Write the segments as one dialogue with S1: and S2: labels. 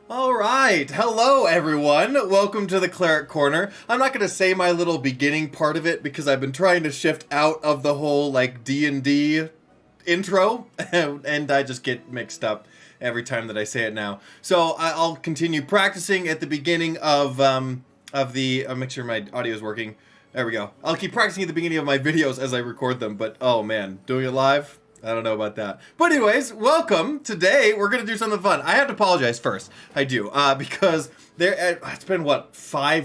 S1: Alright, hello everyone, welcome to the Cleric Corner. I'm not going to say my little beginning part of it because I've been trying to shift out of the whole like D&D intro and I just get mixed up every time that I say it now. So I'll continue practicing at the beginning of I'll make sure my audio is working. There we go. I'll keep practicing at the beginning of my videos as I record them, but oh man, doing it live? I don't know about that. But anyways, welcome. Today, we're going to do something fun. I have to apologize first. I do. Because it's been, what, 4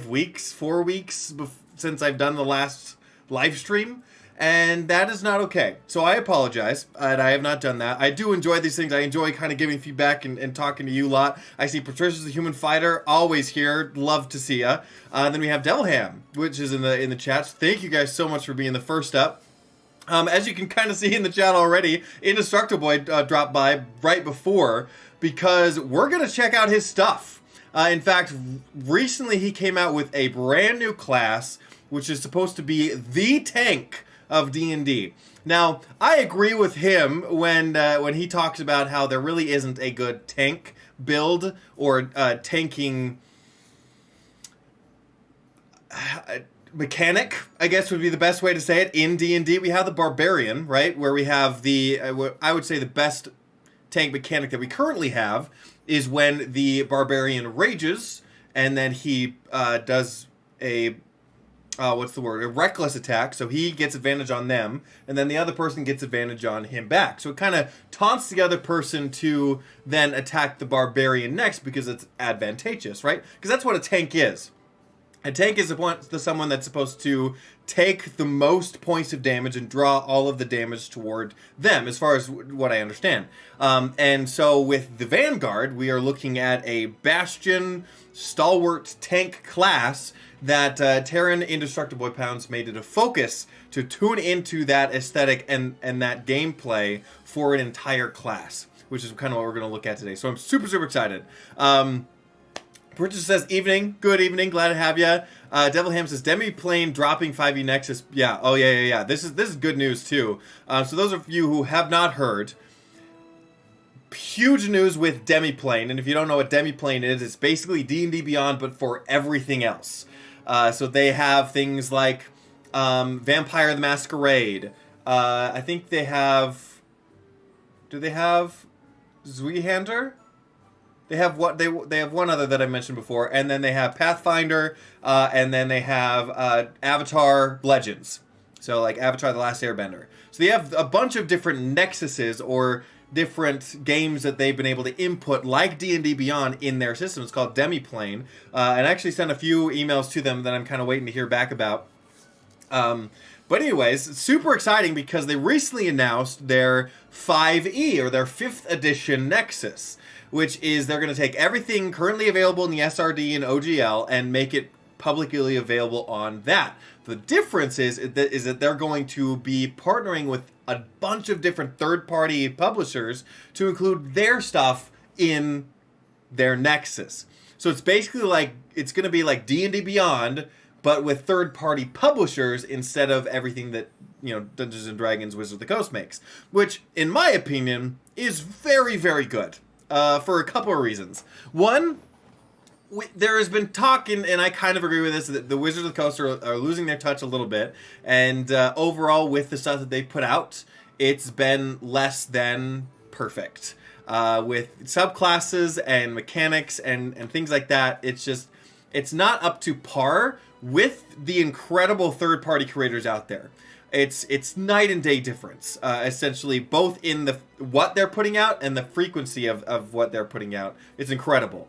S1: weeks since I've done the last live stream? And that is not okay. So I apologize, and I have not done that. I do enjoy these things. I enjoy kind of giving feedback and talking to you a lot. I see Patricia's the Human Fighter, always here. Love to see ya. Then we have Devil Ham, which is in the chat. Thank you guys so much for being the first up. As you can kind of see in the chat already, Indestructoboy dropped by right before because we're going to check out his stuff. In fact, recently he came out with a brand new class, which is supposed to be the tank of D&D. Now, I agree with him when he talks about how there really isn't a good tank build or tanking mechanic, I guess would be the best way to say it. In D&D, we have the Barbarian, right? Where we have the, I would say the best tank mechanic that we currently have is when the Barbarian rages, and then he does a, what's the word? A reckless attack, so he gets advantage on them, and then the other person gets advantage on him back. So it kind of taunts the other person to then attack the Barbarian next because it's advantageous, right? Because that's what a tank is. A tank is someone that's supposed to take the most points of damage and draw all of the damage toward them, as far as what I understand. And so with the Vanguard, we are looking at a Bastion stalwart tank class that Terran Indestructoboy Pounds made it a focus to tune into that aesthetic and that gameplay for an entire class, which is kind of what we're going to look at today. So I'm super, super excited. Purchase says, evening, good evening, glad to have ya. Devil Ham says, Demi-Plane dropping 5e Nexus. Yeah, oh yeah. This is good news too. So those of you who have not heard, huge news with Demi-Plane. And if you don't know what Demi-Plane is, it's basically D&D Beyond, but for everything else. So they have things like Vampire the Masquerade. I think they have, do they have Zweihander? They have they have one other that I mentioned before, and then they have Pathfinder, and then they have Avatar Legends. So like Avatar: The Last Airbender. So they have a bunch of different nexuses or different games that they've been able to input, like D&D Beyond, in their system. It's called Demi-Plane, and I actually sent a few emails to them that I'm kind of waiting to hear back about. But anyways, it's super exciting because they recently announced their 5e, or their 5th edition Nexus, which is they're going to take everything currently available in the SRD and OGL and make it publicly available on that. The difference is that they're going to be partnering with a bunch of different third-party publishers to include their stuff in their Nexus. So it's basically like, it's going to be like D&D Beyond, but with third-party publishers instead of everything that, you know, Dungeons & Dragons Wizards of the Coast makes. Which, in my opinion, is very, very good. For a couple of reasons. One, there has been talk, and I kind of agree with this, that the Wizards of the Coast are losing their touch a little bit. And overall, with the stuff that they put out, it's been less than perfect. With subclasses and mechanics and things like that, it's not up to par with the incredible third-party creators out there. It's night and day difference, essentially, both in what they're putting out and the frequency of what they're putting out. It's incredible.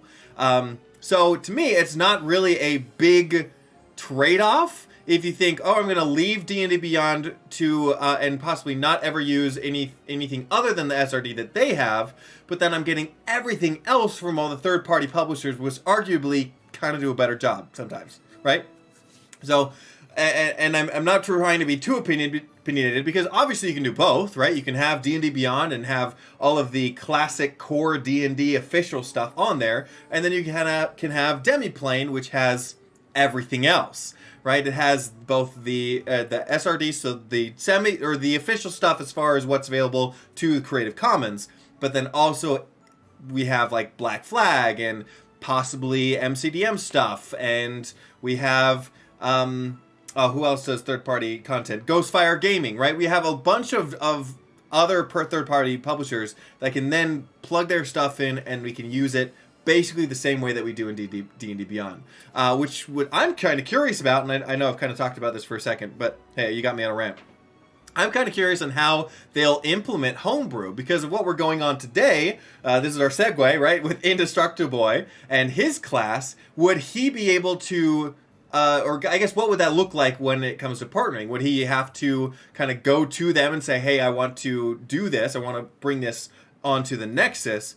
S1: So to me, it's not really a big trade-off. If you think, oh, I'm going to leave D&D Beyond to and possibly not ever use anything other than the SRD that they have, but then I'm getting everything else from all the third-party publishers, which arguably kind of do a better job sometimes, right? So. And I'm not trying to be too opinionated, because obviously you can do both, right? You can have D&D Beyond and have all of the classic core D&D official stuff on there, and then you can have Demi-Plane, which has everything else, right? It has both the SRD, so the official stuff as far as what's available to the Creative Commons, but then also we have like Black Flag and possibly MCDM stuff, and we have who else does third-party content? Ghostfire Gaming, right? We have a bunch of other third-party publishers that can then plug their stuff in, and we can use it basically the same way that we do in D&D Beyond, which I'm kind of curious about, and I know I've kind of talked about this for a second, but hey, you got me on a rant. I'm kind of curious on how they'll implement Homebrew, because of what we're going on today. This is our segue, right, with Indestructoboy and his class. Would he be able to, or I guess what would that look like when it comes to partnering? Would he have to kind of go to them and say, hey, I want to do this, I want to bring this onto the Nexus,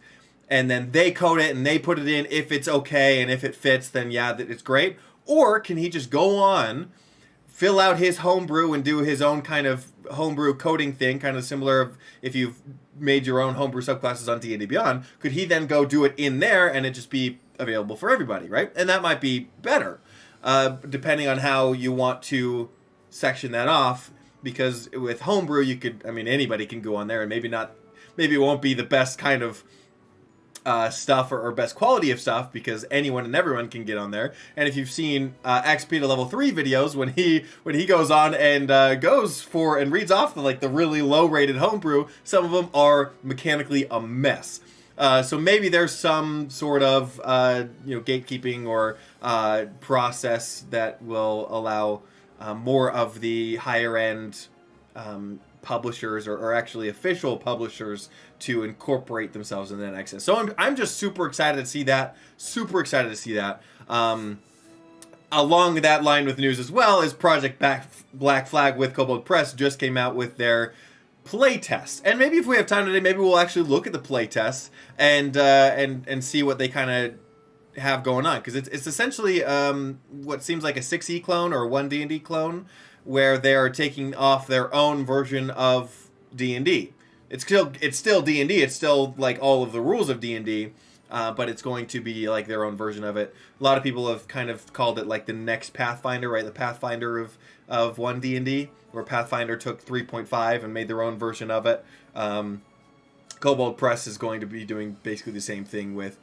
S1: and then they code it and they put it in? If it's okay and if it fits, then yeah, it's great. Or can he just go on, fill out his homebrew and do his own kind of homebrew coding thing, kind of similar if you've made your own homebrew subclasses on D&D Beyond? Could he then go do it in there and it just be available for everybody, right? And that might be better, depending on how you want to section that off, because with homebrew, you could, I mean, anybody can go on there, and maybe it won't be the best kind of stuff or best quality of stuff, because anyone and everyone can get on there. And if you've seen XP to level 3 videos, when he goes on and goes for and reads off the really low rated homebrew, some of them are mechanically a mess. So maybe there's some sort of gatekeeping or process that will allow more of the higher end publishers or actually official publishers to incorporate themselves in the Nexus. So I'm just super excited to see that. Along that line with news as well is Project Black Flag with Kobold Press just came out with their playtest. And maybe if we have time today, maybe we'll actually look at the playtest and see what they kind of have going on, because it's essentially what seems like a 6e clone or a 1D&D clone, where they are taking off their own version of D&D. It's still D&D. It's still like all of the rules of D&D, but it's going to be like their own version of it. A lot of people have kind of called it like the next Pathfinder, right? The Pathfinder of 1D&D, where Pathfinder took 3.5 and made their own version of it. Kobold Press is going to be doing basically the same thing with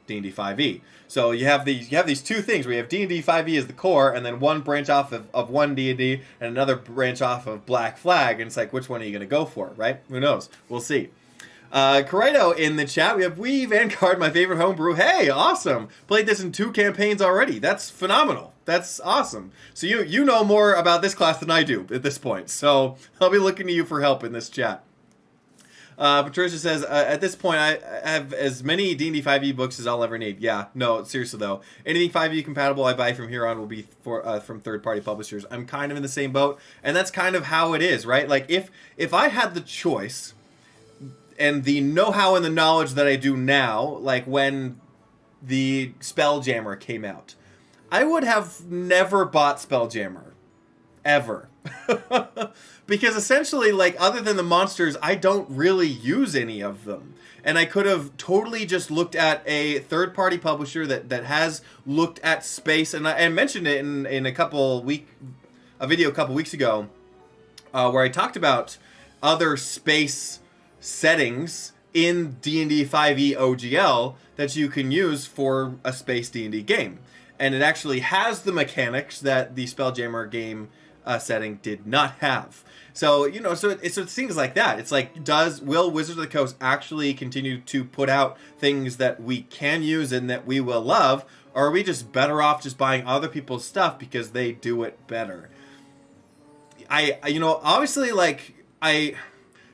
S1: D&D 5e. So you have these two things where you have D&D 5e as the core, and then one branch off of one D&D and another branch off of Black Flag, and it's like, which one are you going to go for, right? Who knows? We'll see. Corrado in the chat, we have Vanguard, my favorite homebrew. Hey, awesome! Played this in 2 campaigns already. That's phenomenal. That's awesome. So you know more about this class than I do at this point, so I'll be looking to you for help in this chat. Patricia says, at this point, I have as many D&D 5e books as I'll ever need. Yeah, no, seriously though. Anything 5e compatible I buy from here on will be from third-party publishers. I'm kind of in the same boat, and that's kind of how it is, right? Like, if I had the choice and the know-how and the knowledge that I do now, like when the Spelljammer came out, I would have never bought Spelljammer. Ever. Because essentially, like, other than the monsters, I don't really use any of them. And I could have totally just looked at a third-party publisher that has looked at space, and I mentioned it in a video a couple weeks ago, where I talked about other space settings in D&D 5e OGL that you can use for a space D&D game. And it actually has the mechanics that the Spelljammer game setting did not have. So, so it's things like that. It's like, will Wizards of the Coast actually continue to put out things that we can use and that we will love, or are we just better off just buying other people's stuff because they do it better? Obviously, like,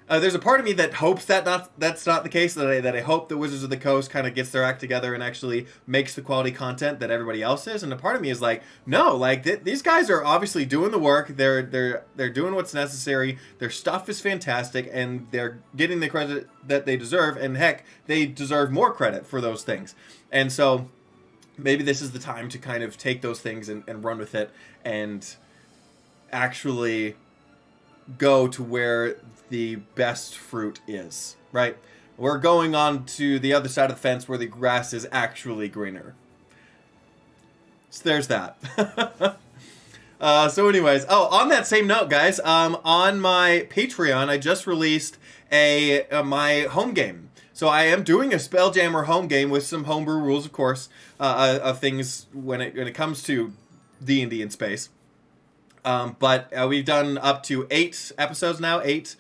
S1: there's a part of me that hopes that's not the case, that I hope that Wizards of the Coast kind of gets their act together and actually makes the quality content that everybody else is. And a part of me is like, no, like these guys are obviously doing the work. They're doing what's necessary. Their stuff is fantastic, and they're getting the credit that they deserve. And heck, they deserve more credit for those things. And so maybe this is the time to kind of take those things and run with it and actually go to where the best fruit is, right? We're going on to the other side of the fence where the grass is actually greener. So there's that. So anyways, on that same note, guys, on my Patreon, I just released my home game. So I am doing a Spelljammer home game with some homebrew rules, of course, of things when it comes to D&D in space. But we've done up to 8 episodes now, 8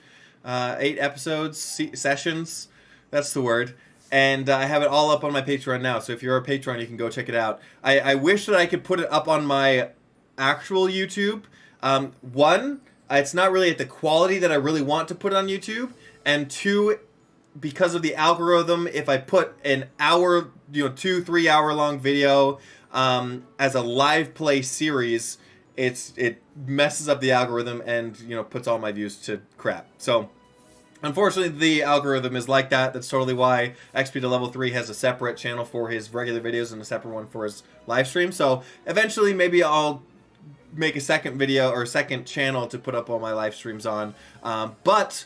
S1: episodes, sessions, that's the word. And I have it all up on my Patreon now, so if you're a Patreon, you can go check it out. I wish that I could put it up on my actual YouTube. One, it's not really at the quality that I really want to put on YouTube. And 2, because of the algorithm, if I put an hour, 2-3 hour long video as a live play series, it messes up the algorithm and puts all my views to crap. So unfortunately the algorithm is like that. That's totally why XP to Level 3 has a separate channel for his regular videos and a separate one for his live stream. So eventually maybe I'll make a second video or a second channel to put up all my live streams on. But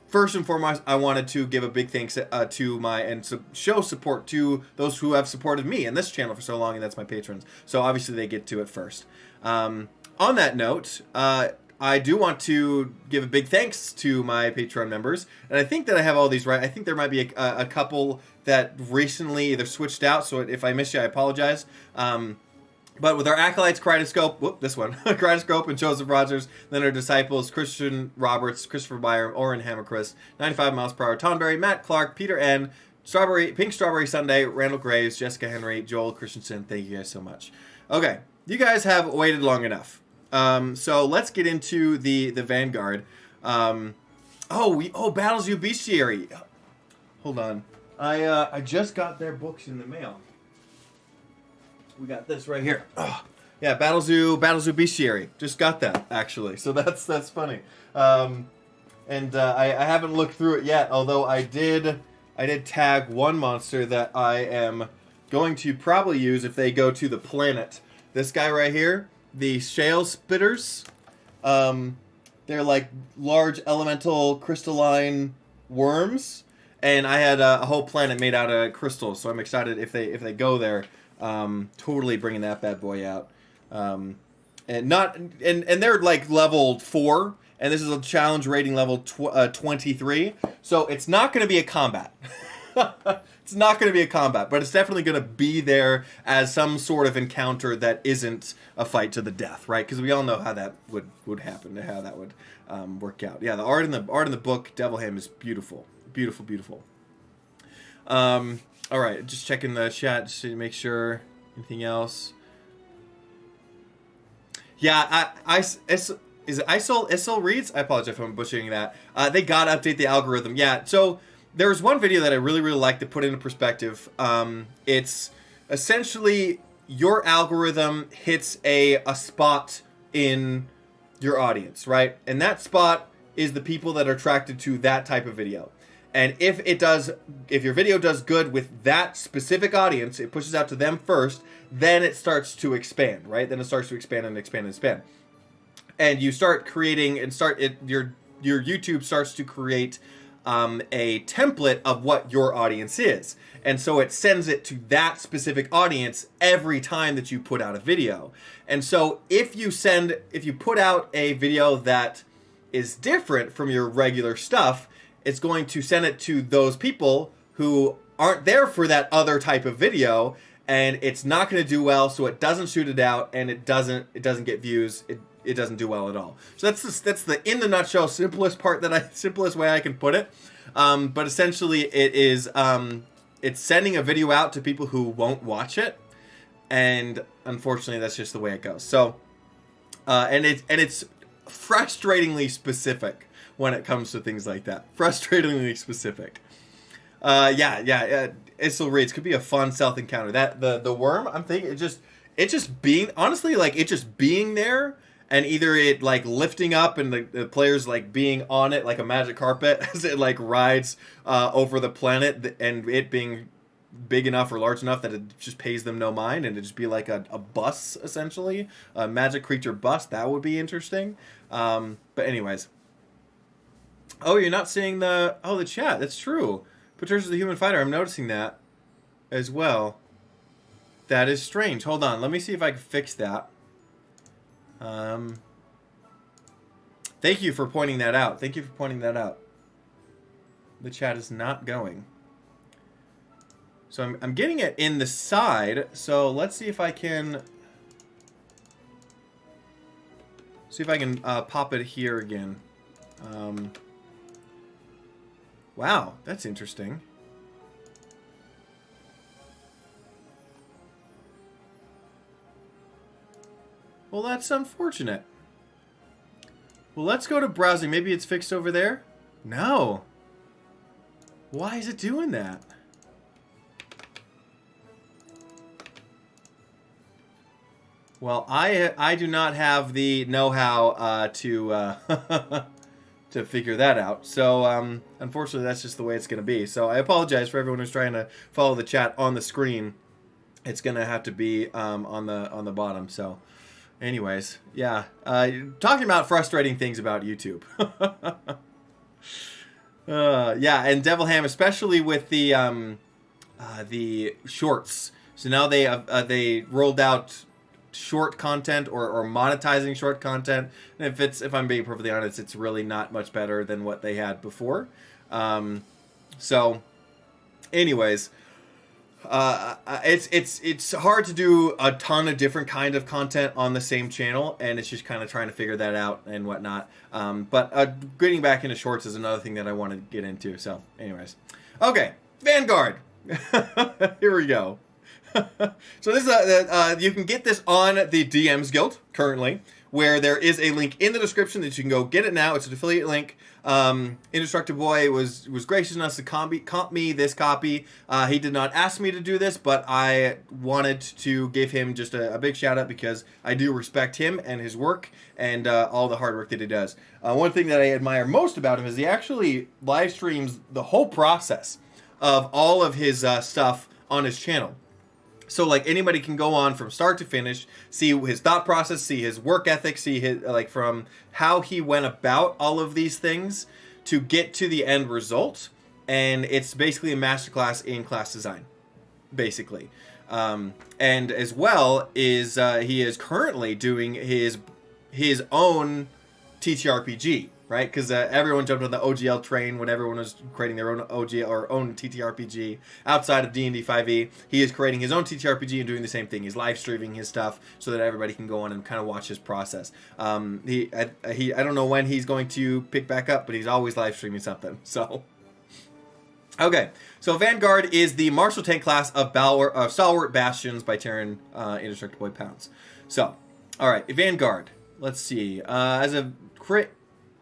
S1: first and foremost, I wanted to give a big thanks to show support to those who have supported me and this channel for so long, and that's my patrons. So obviously they get to it first. On that note, I do want to give a big thanks to my Patreon members, and I think that I have all these right. I think there might be a couple that recently either switched out, so if I miss you, I apologize. But with our acolytes, Kaleidoscope, this one, Kaleidoscope and Joseph Rogers, then our disciples, Christian Roberts, Christopher Byram, Oren Hammerchrist, 95 miles per hour, Tonberry, Matt Clark, Peter N., Pink Strawberry Sunday, Randall Graves, Jessica Henry, Joel Christensen. Thank you guys so much. Okay, you guys have waited long enough. So let's get into the Vanguard. Battles You Bestiary. Hold on. I just got their books in the mail. We got this right here. Oh, yeah, Battle Zoo Bestiary. Just got that, actually. So that's funny. I haven't looked through it yet, although I did tag one monster that I am going to probably use if they go to the planet. This guy right here, the Shale Spitters. They're like large elemental crystalline worms, and I had a whole planet made out of crystals, so I'm excited if they go there. Totally bringing that bad boy out. And they're like level 4, and this is a challenge rating level 23. So it's not going to be a combat. It's not going to be a combat, but it's definitely going to be there as some sort of encounter that isn't a fight to the death, right? Because we all know how that would happen, how that would work out. Yeah, the art in the book, Devil Ham, is beautiful, beautiful, beautiful. All right, just checking the chat just to make sure. Anything else? Yeah, is it Isol Reads? I apologize if I'm butchering that. They gotta update the algorithm. Yeah, so there was one video that I really, really liked to put into perspective. It's essentially your algorithm hits a spot in your audience, right? And that spot is the people that are attracted to that type of video. And if your video does good with that specific audience, it pushes out to them first, then it starts to expand, right? Then it starts to expand and expand and expand. And you start creating your YouTube starts to create a template of what your audience is. And so it sends it to that specific audience every time that you put out a video. And so if you put out a video that is different from your regular stuff, it's going to send it to those people who aren't there for that other type of video, and it's not going to do well, so it doesn't shoot it out, and it doesn't get views. It doesn't do well at all. So that's the in the nutshell simplest way I can put it. But essentially, it is it's sending a video out to people who won't watch it, and unfortunately, that's just the way it goes. So, and it's frustratingly specific when it comes to things like that. Frustratingly specific. Isol Reads could be a fun stealth encounter. That the worm, I'm thinking it just being honestly like it just being there, and either it like lifting up and the players like being on it like a magic carpet as it like rides over the planet, and it being big enough or large enough that it just pays them no mind, and it just be like a bus, essentially a magic creature bus. That would be interesting. But anyways. Oh, you're not seeing the chat. That's true. Patricia's the human fighter. I'm noticing that as well. That is strange. Hold on. Let me see if I can fix that. Thank you for pointing that out. The chat is not going. So I'm getting it in the side. So let's see if I can... See if I can pop it here again. Wow, that's interesting. Well, that's unfortunate. Well, let's go to browsing. Maybe it's fixed over there? No. Why is it doing that? Well, I do not have the know-how to to figure that out. So, unfortunately, that's just the way it's going to be. So, I apologize for everyone who's trying to follow the chat on the screen. It's going to have to be on the bottom. So, anyways, yeah. Talking about frustrating things about YouTube. Yeah, and Devil Ham, especially with the shorts. So now they rolled out short content or monetizing short content. And if I'm being perfectly honest, it's really not much better than what they had before. So, anyways, it's hard to do a ton of different kind of content on the same channel, and it's just kind of trying to figure that out and whatnot. But getting back into shorts is another thing that I want to get into. So, anyways, okay, Vanguard. Here we go. So this is you can get this on the DM's Guild currently, where there is a link in the description that you can go get it now. It's an affiliate link. Indestructoboy was gracious enough to comp me this copy. He did not ask me to do this, but I wanted to give him just a big shout out because I do respect him and his work and all the hard work that he does. One thing that I admire most about him is he actually live streams the whole process of all of his stuff on his channel. So, like, anybody can go on from start to finish, see his thought process, see his work ethic, see his, like, from how he went about all of these things to get to the end result. And it's basically a masterclass in class design, basically. And as well is he is currently doing his own TTRPG. Right, because everyone jumped on the OGL train when everyone was creating their own OGL or own TTRPG outside of D&D 5e. He is creating his own TTRPG and doing the same thing. He's live streaming his stuff so that everybody can go on and kind of watch his process. I don't know when he's going to pick back up, but he's always live streaming something. So, okay, so Vanguard is the martial tank class of Stalwart Bastions by Terran Indestructoboy Pounds. So, all right, Vanguard. Let's see. As a crit.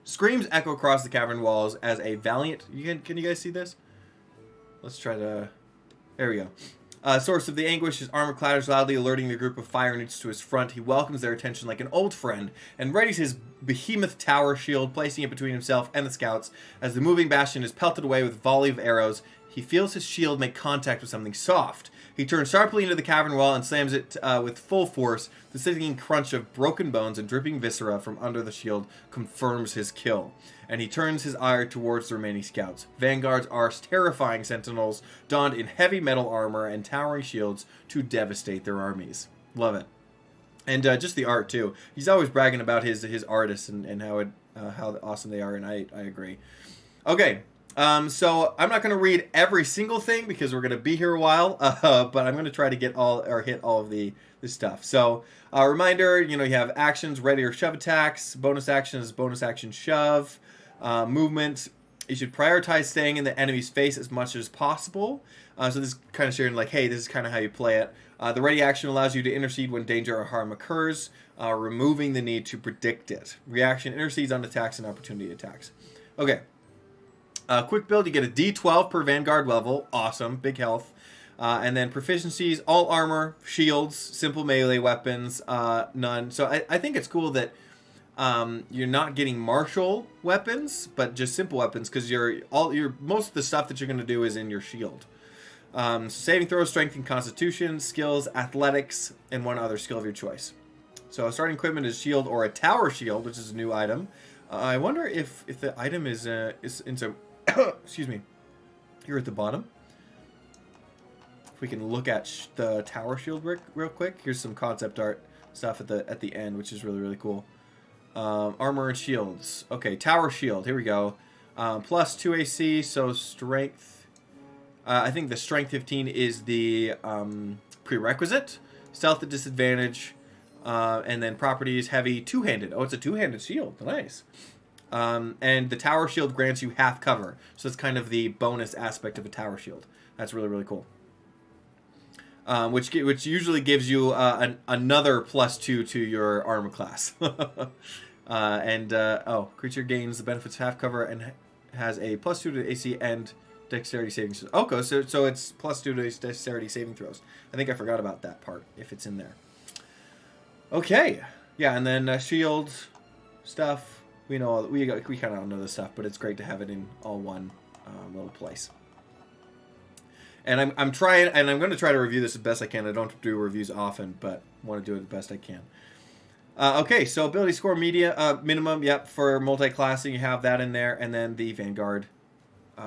S1: Screams echo across the cavern walls as a valiant... Can you guys see this? Let's try to... There we go. Source of the anguish, his armor clatters loudly, alerting the group of fire newts to his front. He welcomes their attention like an old friend and readies his behemoth tower shield, placing it between himself and the scouts. As the moving bastion is pelted away with a volley of arrows, he feels his shield make contact with something soft. He turns sharply into the cavern wall and slams it with full force. The sickening crunch of broken bones and dripping viscera from under the shield confirms his kill. And he turns his ire towards the remaining scouts. Vanguards are terrifying sentinels, donned in heavy metal armor and towering shields to devastate their armies. Love it. And just the art, too. He's always bragging about his artists and how awesome they are, and I agree. Okay. So I'm not going to read every single thing because we're going to be here a while, but I'm going to try to hit all of the stuff. So, reminder, you have actions, ready or shove attacks, bonus actions, bonus action shove, movement. You should prioritize staying in the enemy's face as much as possible. So this is kind of sharing like, hey, this is kind of how you play it. The ready action allows you to intercede when danger or harm occurs, removing the need to predict it. Reaction intercedes on attacks and opportunity attacks. Okay. Quick build, you get a D12 per Vanguard level. Awesome. Big health. And then proficiencies, all armor, shields, simple melee weapons, none. So I think it's cool that you're not getting martial weapons, but just simple weapons, because most of the stuff that you're going to do is in your shield. Saving throws, strength and constitution, skills, athletics, and one other skill of your choice. So starting equipment is shield or a tower shield, which is a new item. I wonder if the item is in some... excuse me. Here at the bottom. If we can look at the tower shield real quick. Here's some concept art stuff at the end, which is really, really cool. Armor and shields. Okay, tower shield. Here we go. Plus 2 AC, so strength. I think the strength 15 is the prerequisite. Stealth at disadvantage. And then properties, heavy, two-handed. Oh, it's a two-handed shield. Nice. And the tower shield grants you half cover. So it's kind of the bonus aspect of a tower shield. That's really, really cool. Which usually gives you another +2 to your armor class. Creature gains the benefits of half cover and has a +2 to AC and dexterity saving throws. Okay, so it's +2 to dexterity saving throws. I think I forgot about that part, if it's in there. Okay, yeah, and then shield stuff. We kind of know this stuff, but it's great to have it in all one little place. And I'm trying, and I'm going to try to review this as best I can. I don't do reviews often, but want to do it the best I can. Okay, so ability score media minimum. Yep, for multi-classing, you have that in there, and then the Vanguard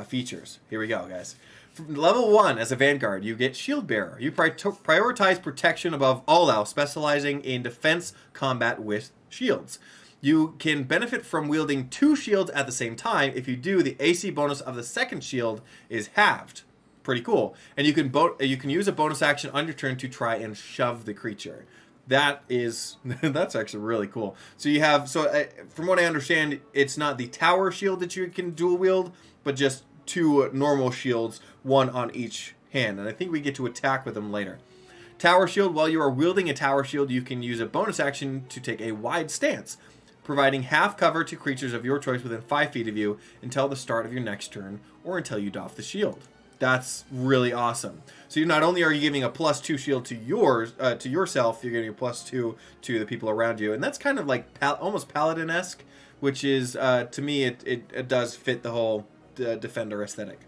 S1: features. Here we go, guys. From level 1 as a Vanguard, you get Shield Bearer. You prioritize protection above all else, specializing in defense combat with shields. You can benefit from wielding 2 shields at the same time. If you do, the AC bonus of the second shield is halved. Pretty cool. And you can use a bonus action on your turn to try and shove the creature. That's actually really cool. So you have, from what I understand, it's not the tower shield that you can dual wield, but just 2 normal shields, 1 on each hand. And I think we get to attack with them later. Tower shield, while you are wielding a tower shield, you can use a bonus action to take a wide stance, providing half cover to creatures of your choice within 5 feet of you until the start of your next turn or until you doff the shield. That's really awesome. So not only are you giving a +2 shield to yourself, you're getting a +2 to the people around you, and that's kind of like almost paladin-esque, which is to me it does fit the whole defender aesthetic.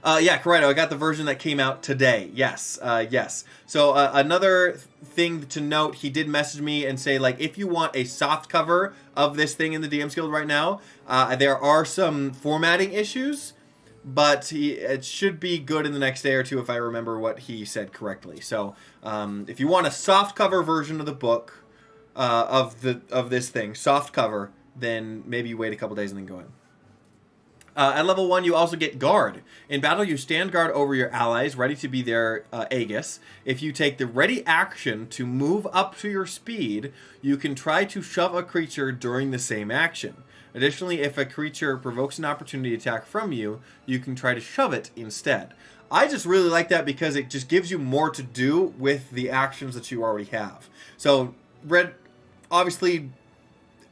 S1: Yeah, Corrado, I got the version that came out today. Yes, yes. So another thing to note, he did message me and say, like, if you want a soft cover of this thing in the DM's Guild right now, there are some formatting issues, but it should be good in the next day or two if I remember what he said correctly. So if you want a soft cover version of the book, of this thing, soft cover, then maybe wait a couple days and then go in. At level 1, you also get Guard. In battle, you stand guard over your allies, ready to be their Aegis. If you take the ready action to move up to your speed, you can try to shove a creature during the same action. Additionally, if a creature provokes an opportunity attack from you, you can try to shove it instead. I just really like that because it just gives you more to do with the actions that you already have. So, obviously,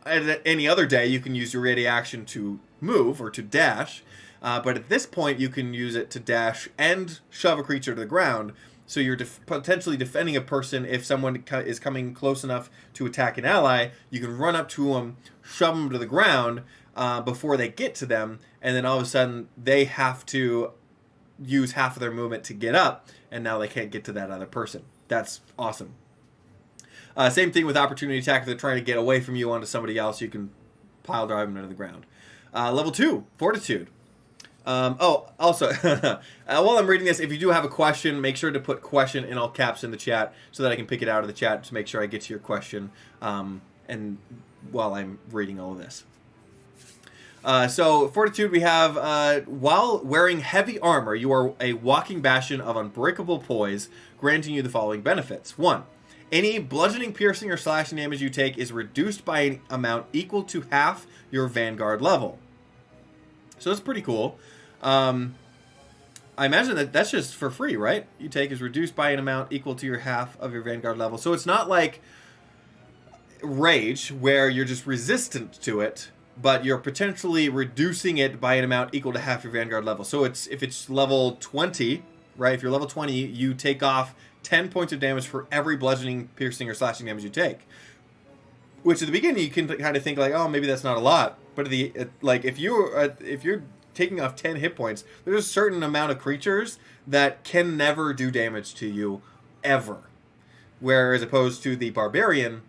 S1: at any other day, you can use your ready action to move or to dash, but at this point you can use it to dash and shove a creature to the ground, so you're potentially defending a person. If someone is coming close enough to attack an ally, you can run up to them, shove them to the ground before they get to them, and then all of a sudden they have to use half of their movement to get up, and now they can't get to that other person. That's awesome. Same thing with opportunity attack. If they're trying to get away from you onto somebody else, you can pile drive them into the ground. Level 2, Fortitude. Also, while I'm reading this, if you do have a question, make sure to put question in all caps in the chat so that I can pick it out of the chat to make sure I get to your question and while I'm reading all of this. So, Fortitude, we have, while wearing heavy armor, you are a walking bastion of unbreakable poise, granting you the following benefits. 1. Any bludgeoning, piercing, or slashing damage you take is reduced by an amount equal to half your Vanguard level. So that's pretty cool. I imagine that's just for free, right? You take is reduced by an amount equal to your half of your Vanguard level. So it's not like Rage, where you're just resistant to it, but you're potentially reducing it by an amount equal to half your Vanguard level. So if it's level 20, right? If you're level 20, you take off 10 points of damage for every bludgeoning, piercing, or slashing damage you take. Which at the beginning you can kind of think like, oh, maybe that's not a lot. But if you're taking off 10 hit points, there's a certain amount of creatures that can never do damage to you ever. Whereas opposed to the barbarian,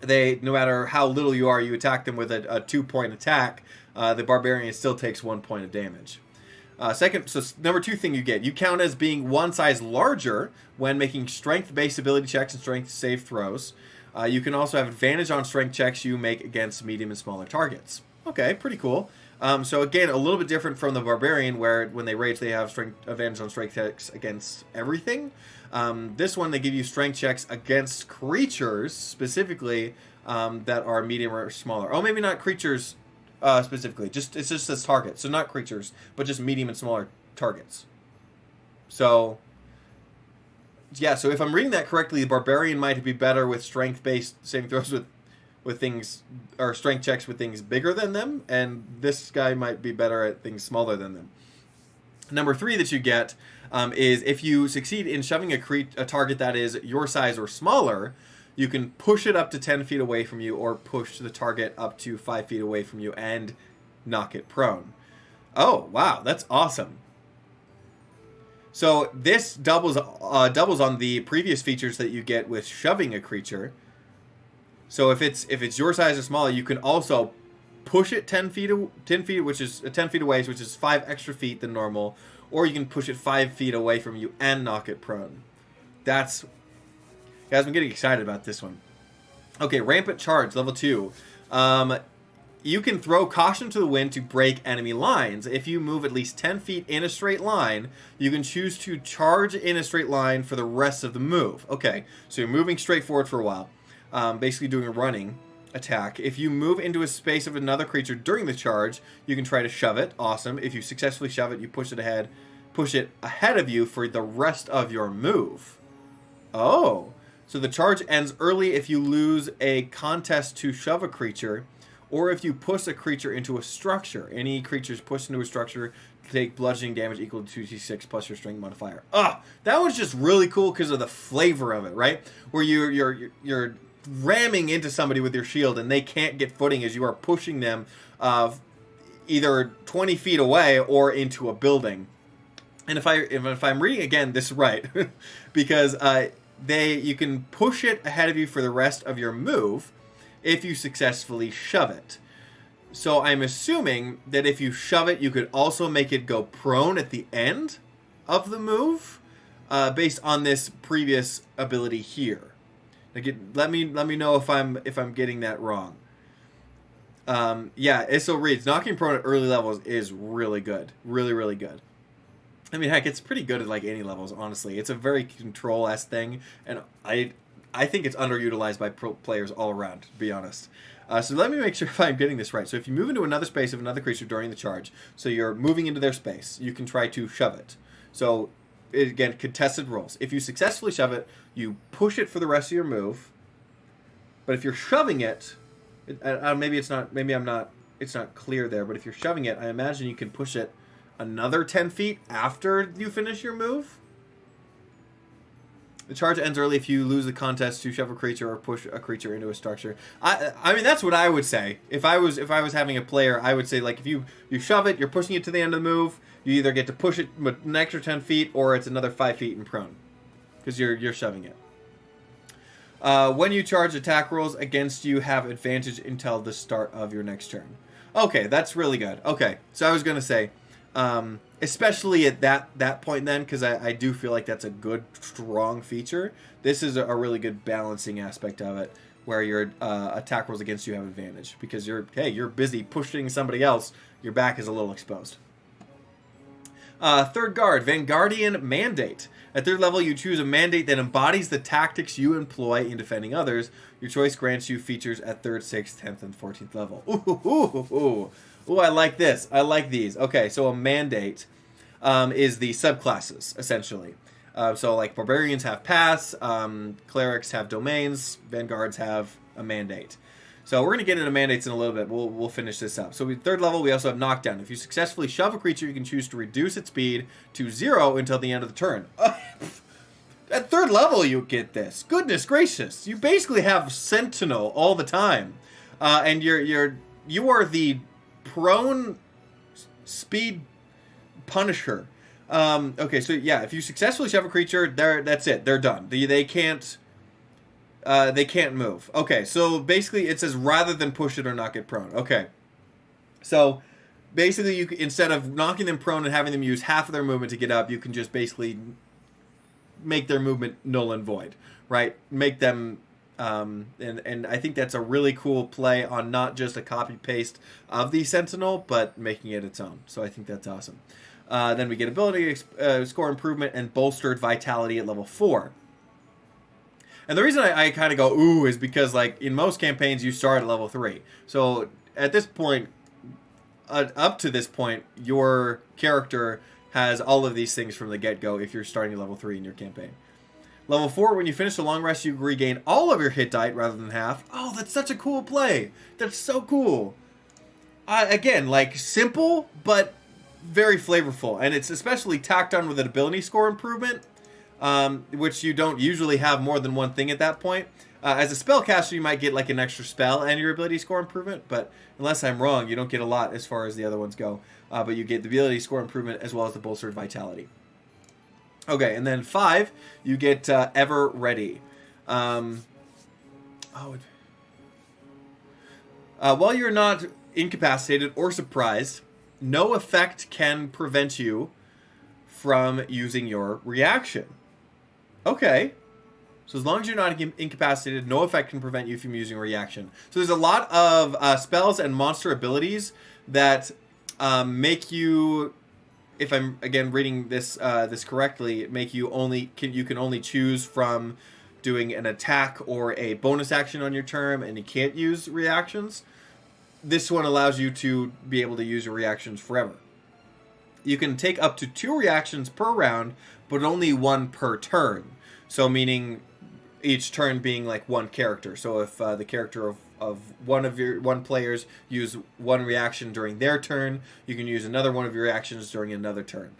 S1: no matter how little you are, you attack them with a 2-point attack. The barbarian still takes 1 point of damage. Number 2 thing you count as being 1 size larger when making strength-based ability checks and strength save throws. You can also have advantage on strength checks you make against medium and smaller targets. Okay, pretty cool. So again, a little bit different from the barbarian, where when they rage, they have strength advantage on strength checks against everything. This one, they give you strength checks against creatures specifically that are medium or smaller. Oh, maybe not creatures specifically. It's just this target. So not creatures, but just medium and smaller targets. So yeah. So if I'm reading that correctly, the barbarian might be better with strength-based saving throws with things, or strength checks with things bigger than them, and this guy might be better at things smaller than them. Number 3 that you get is if you succeed in shoving a target that is your size or smaller, you can push it up to 10 feet away from you, or push the target up to 5 feet away from you and knock it prone. Oh, wow, that's awesome. So this doubles on the previous features that you get with shoving a creature. So if it's your size or smaller, you can also push it 10 feet, which is 10 feet away, which is 5 extra feet than normal, or you can push it 5 feet away from you and knock it prone. Guys, I'm getting excited about this one. Okay, rampant charge, level 2. You can throw caution to the wind to break enemy lines. If you move at least 10 feet in a straight line, you can choose to charge in a straight line for the rest of the move. Okay, so you're moving straight forward for a while. Basically doing a running attack. If you move into a space of another creature during the charge, you can try to shove it. Awesome. If you successfully shove it, you push it ahead of you for the rest of your move. Oh, so the charge ends early if you lose a contest to shove a creature, or if you push a creature into a structure. Any creatures pushed into a structure take bludgeoning damage equal to 2d6 plus your strength modifier. That was just really cool because of the flavor of it, right? Where you're ramming into somebody with your shield and they can't get footing as you are pushing them either 20 feet away or into a building. And if I'm reading again this right, because you can push it ahead of you for the rest of your move if you successfully shove it. So I'm assuming that if you shove it, you could also make it go prone at the end of the move, based on this previous ability here. Let me know if I'm getting that wrong. Yeah, it still reads knocking prone at early levels is really good, really good. I mean, heck, it's pretty good at like any levels. Honestly, it's a very control-esque thing, and I think it's underutilized by players all around, to be honest. So let me make sure if I'm getting this right. So if you move into another space of another creature during the charge, so you're moving into their space, you can try to shove it. So again, contested rolls. If you successfully shove it, you push it for the rest of your move. But if you're shoving it, it's not clear there. But if you're shoving it, I imagine you can push it another 10 feet after you finish your move. The charge ends early if you lose the contest to shove a creature or push a creature into a structure. I mean, that's what I would say. If I was having a player, I would say, like, if you shove it, you're pushing it to the end of the move, you either get to push it an extra 10 feet or it's another 5 feet in prone. Because you're shoving it. When you charge, attack rolls against you have advantage until the start of your next turn. Okay, that's really good. Okay, so I was going to say, especially at that point then, because I do feel like that's a good, strong feature. This is a really good balancing aspect of it, where your attack rolls against you have advantage. Because you're busy pushing somebody else, your back is a little exposed. Third guard, Vanguardian Mandate. At third level, you choose a mandate that embodies the tactics you employ in defending others. Your choice grants you features at 3rd, 6th, 10th, and 14th level. Ooh, I like this. I like these. Okay, so a mandate is the subclasses, essentially. So, like, barbarians have paths, clerics have domains, vanguards have a mandate. So we're going to get into mandates in a little bit. We'll finish this up. So at 3rd level, we also have knockdown. If you successfully shove a creature, you can choose to reduce its speed to 0 until the end of the turn. At 3rd level, you get this. Goodness gracious. You basically have Sentinel all the time. And you are the prone speed punisher. Okay, so yeah, if you successfully shove a creature, that's it. They're done. They can't move. Okay, so basically it says rather than push it or knock it prone. Okay, so basically instead of knocking them prone and having them use half of their movement to get up, you can just basically make their movement null and void, right? Make them And I think that's a really cool play on not just a copy paste of the Sentinel, but making it its own. So I think that's awesome. Then we get ability score improvement and bolstered vitality at level 4. And the reason I kind of go ooh is because like in most campaigns you start at level 3. So at this point, up to this point, your character has all of these things from the get-go if you're starting at level 3 in your campaign. Level 4, when you finish a long rest, you regain all of your hit die rather than half. Oh, that's such a cool play. That's so cool. Again, like simple, but very flavorful. And it's especially tacked on with an ability score improvement, which you don't usually have more than one thing at that point. As a spellcaster, you might get like an extra spell and your ability score improvement, but unless I'm wrong, you don't get a lot as far as the other ones go. But you get the ability score improvement as well as the bolstered vitality. Okay, and then 5, you get Ever Ready. While you're not incapacitated or surprised, no effect can prevent you from using your reaction. Okay. So as long as you're not incapacitated, no effect can prevent you from using a reaction. So there's a lot of spells and monster abilities that make you, if I'm again reading this this correctly, make you you can only choose from doing an attack or a bonus action on your turn, and you can't use reactions. This one allows you to be able to use your reactions forever. You can take up to 2 reactions per round, but only 1 per turn. So meaning each turn being like 1 character. So if the character of one players use 1 reaction during their turn, you can use another one of your reactions during another turn.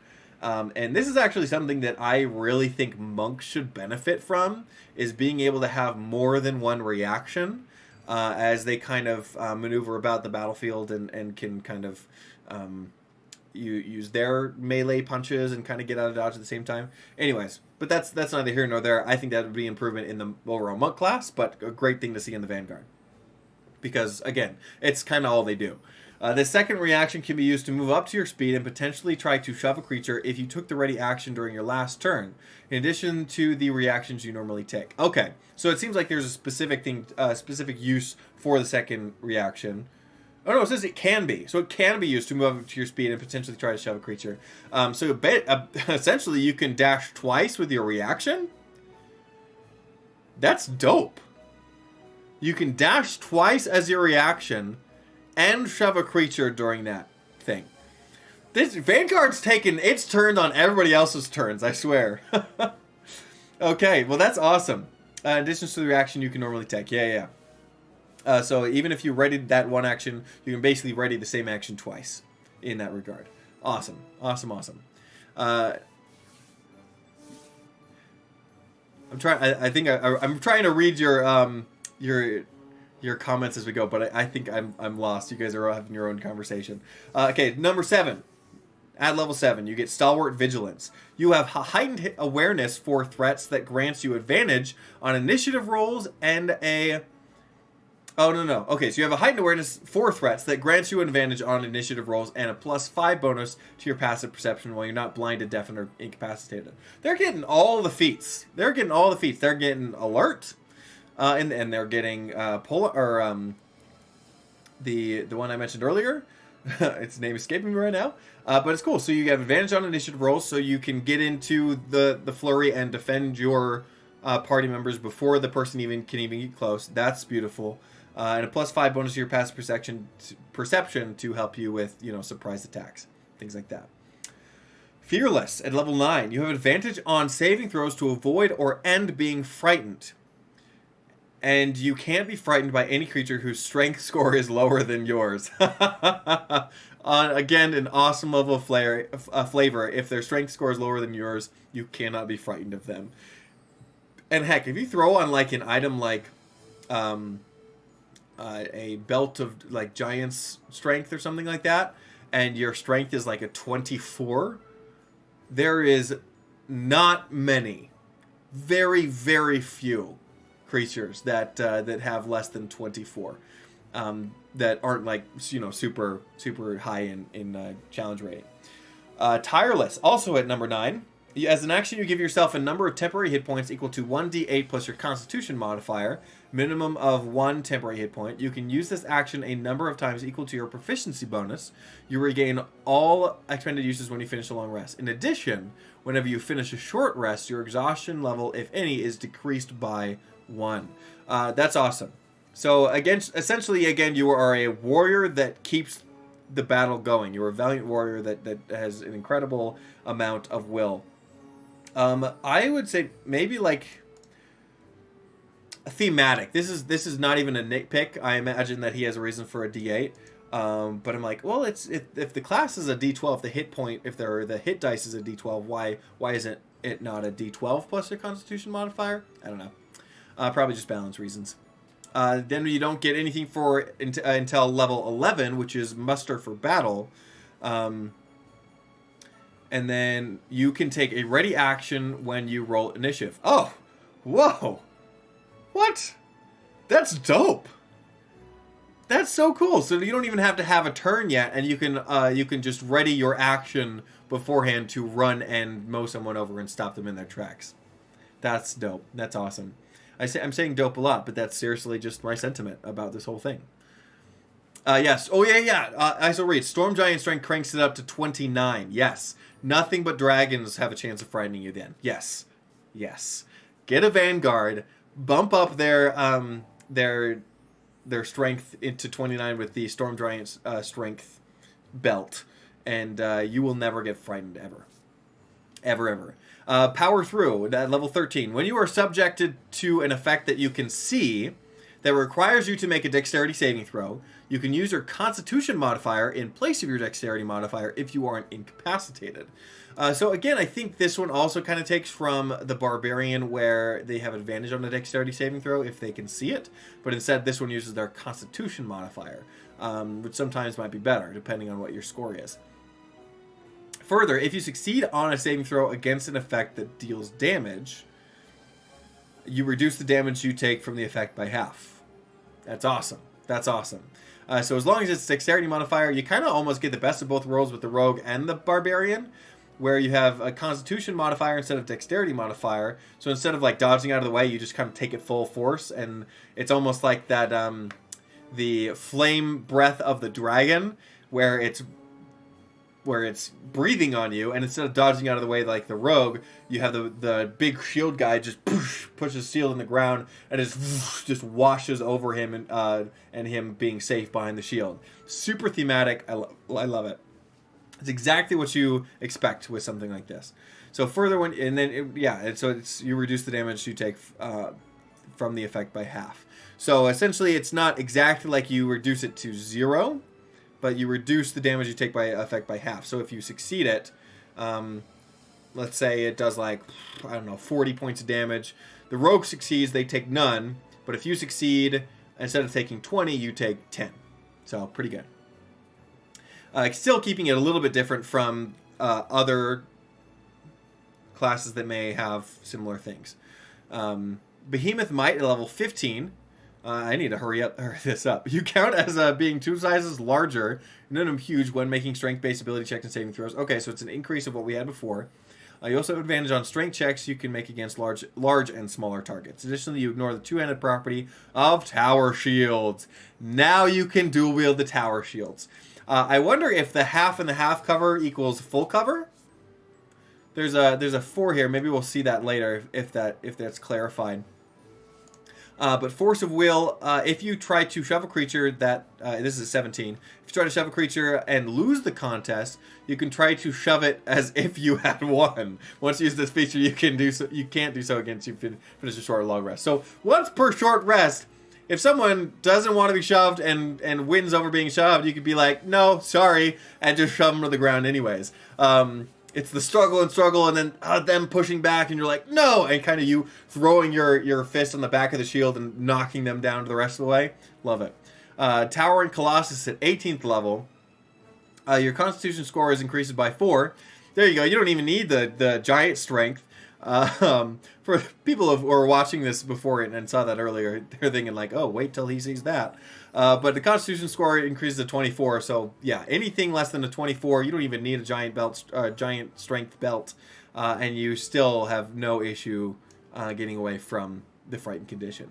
S1: And this is actually something that I really think monks should benefit from, is being able to have more than 1 reaction as they kind of maneuver about the battlefield and can kind of use their melee punches and kind of get out of dodge at the same time. Anyways, but that's neither here nor there. I think that would be improvement in the overall monk class, but a great thing to see in the Vanguard. Because, again, it's kind of all they do. The second reaction can be used to move up to your speed and potentially try to shove a creature if you took the ready action during your last turn, in addition to the reactions you normally take. Okay, so it seems like there's a specific thing, specific use for the second reaction. Oh no, it says it can be. So it can be used to move up to your speed and potentially try to shove a creature. So essentially you can dash twice with your reaction? That's dope. You can dash twice as your reaction and shove a creature during that thing. This Vanguard's taken its turn on everybody else's turns, I swear. Okay, well that's awesome. In addition to the reaction you can normally take. Yeah. So even if you readied that 1 action, you can basically ready the same action twice in that regard. Awesome. I'm trying to read your comments as we go, but I think I'm lost. You guys are all having your own conversation. Okay, number 7. At level 7, you get Stalwart Vigilance. You have heightened awareness for threats that grants you advantage on initiative rolls and a... Oh, no. Okay, so you have a heightened awareness for threats that grants you an advantage on initiative rolls and a +5 bonus to your passive perception while you're not blinded, deafened, or incapacitated. They're getting all the feats. They're getting alert, and they're getting the one I mentioned earlier. Its name escaping me right now. But it's cool. So you have advantage on initiative rolls, so you can get into the flurry and defend your party members before the person can even get close. That's beautiful. And a +5 bonus to your passive perception to help you with, surprise attacks, things like that. Fearless at level 9. You have advantage on saving throws to avoid or end being frightened. And you can't be frightened by any creature whose strength score is lower than yours. Again, an awesome level of flavor. If their strength score is lower than yours, you cannot be frightened of them. And heck, if you throw on like an item like a belt of like giant's strength or something like that, and your strength is like a 24, there is not many, very, very few creatures that have less than 24 that aren't like super high in challenge rating. Tireless, also at number 9. As an action, you give yourself a number of temporary hit points equal to 1d8 plus your Constitution modifier, minimum of 1 temporary hit point. You can use this action a number of times equal to your proficiency bonus. You regain all expended uses when you finish a long rest. In addition, whenever you finish a short rest, your exhaustion level, if any, is decreased by 1. That's awesome. So, essentially, you are a warrior that keeps the battle going. You're a valiant warrior that has an incredible amount of will. I would say maybe like a thematic. This is not even a nitpick. I imagine that he has a reason for a D8. But I'm like, well, if the class is a D12, the hit point, if the hit dice is a D12, why isn't it not a D12 plus a Constitution modifier? I don't know. Probably just balance reasons. Then you don't get anything for until level 11, which is muster for battle. And then you can take a ready action when you roll initiative. Oh, whoa. What? That's dope. That's so cool. So you don't even have to have a turn yet, and you can just ready your action beforehand to run and mow someone over and stop them in their tracks. That's dope. That's awesome. I'm saying dope a lot, but that's seriously just my sentiment about this whole thing. Yes. Oh, yeah. ISO reads, Storm Giant Strength cranks it up to 29. Yes. Nothing but dragons have a chance of frightening you then. Yes. Get a Vanguard, bump up their strength into 29 with the Storm Giant strength belt, and you will never get frightened ever. Ever. Power through at level 13. When you are subjected to an effect that you can see that requires you to make a dexterity saving throw, you can use your Constitution modifier in place of your dexterity modifier if you aren't incapacitated. So again, I think this one also kind of takes from the Barbarian, where they have advantage on the dexterity saving throw if they can see it, but instead this one uses their Constitution modifier, which sometimes might be better depending on what your score is. Further, if you succeed on a saving throw against an effect that deals damage, you reduce the damage you take from the effect by half. That's awesome. So as long as it's dexterity modifier, you kind of almost get the best of both worlds with the rogue and the barbarian, where you have a Constitution modifier instead of dexterity modifier. So instead of like dodging out of the way, you just kind of take it full force, and it's almost like that the flame breath of the dragon, where it's breathing on you, and instead of dodging out of the way like the rogue, you have the big shield guy just pushes shield in the ground and just washes over him, and him being safe behind the shield. Super thematic. I love it. It's exactly what you expect with something like this. So further you reduce the damage you take from the effect by half. So essentially, it's not exactly like you reduce it to 0, but you reduce the damage you take by effect by half. So if you succeed it, let's say it does 40 points of damage. The rogue succeeds, they take none. But if you succeed, instead of taking 20, you take 10. So pretty good. Still keeping it a little bit different from other classes that may have similar things. Behemoth Might at level 15. I need to hurry this up. You count as being 2 sizes larger, minimum huge, when making strength-based ability checks and saving throws. Okay, so it's an increase of what we had before. You also have advantage on strength checks you can make against large and smaller targets. Additionally, you ignore the two-handed property of tower shields. Now you can dual-wield the tower shields. I wonder if the half and the half cover equals full cover. There's a 4 here. Maybe we'll see that later if that's clarified. But force of will, if you try to shove a creature that this is 17. If you try to shove a creature and lose the contest, you can try to shove it as if you had won. Once you use this feature, you can do so. You can't do so against you finish a short or long rest. So once per short rest, if someone doesn't want to be shoved and wins over being shoved, you could be like, no, sorry, and just shove them to the ground anyways. It's the struggle, and then them pushing back, and you're like, no, and kind of you throwing your fist on the back of the shield and knocking them down to the rest of the way. Love it. Tower and Colossus at 18th level. Your Constitution score is increased by 4. There you go. You don't even need the giant strength. For people who are watching this before and saw that earlier, they're thinking like, oh, wait till he sees that. But the Constitution score increases to 24, so yeah, anything less than a 24, you don't even need a giant strength belt. and you still have no issue getting away from the frightened condition.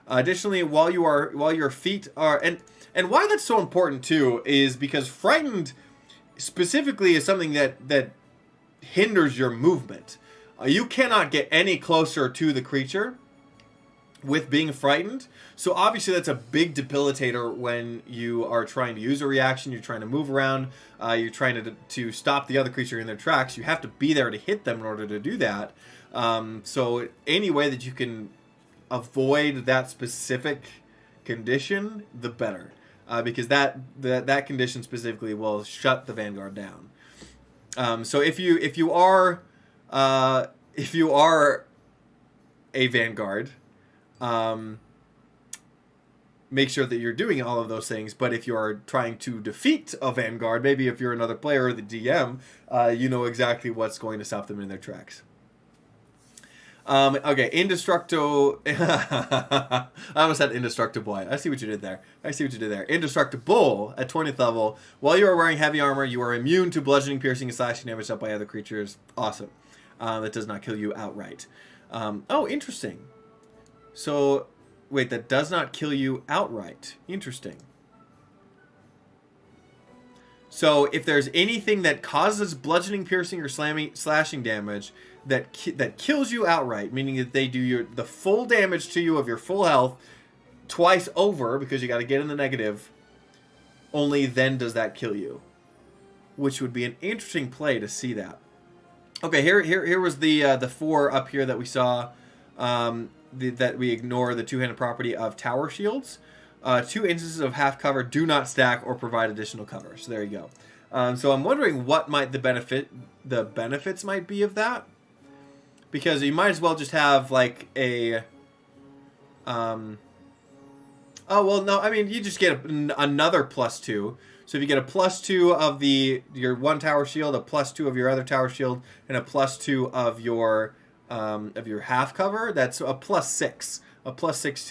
S1: Additionally, while your feet are and why that's so important too is because frightened specifically is something that hinders your movement. You cannot get any closer to the creature with being frightened. So obviously that's a big debilitator when you are trying to use a reaction, you're trying to move around, you're trying to stop the other creature in their tracks. You have to be there to hit them in order to do that. So any way that you can avoid that specific condition, the better. Because that condition specifically will shut the Vanguard down. So if you are a Vanguard, make sure that you're doing all of those things. But if you are trying to defeat a Vanguard, maybe if you're another player or the DM, you know exactly what's going to stop them in their tracks. Okay, I almost said Indestructoboy. I see what you did there. Indestructible at 20th level. While you are wearing heavy armor, you are immune to bludgeoning, piercing, and slashing damage dealt by other creatures. Awesome. That does not kill you outright. Oh, interesting. So, wait, that does not kill you outright. Interesting. So, if there's anything that causes bludgeoning, piercing, or slashing damage that kills you outright, meaning that they do the full damage to you of your full health twice over, because you got to get in the negative, only then does that kill you. Which would be an interesting play to see that. Okay, here was the 4 up here that we saw. That we ignore the two-handed property of tower shields. 2 instances of half cover do not stack or provide additional cover. So there you go. So I'm wondering what might the benefits might be of that, because you might as well just have like a. Oh well, no. I mean, you just get another +2. So if you get a +2 of your one tower shield, a +2 of your other tower shield, and a +2 of your half cover, that's a +6. A +6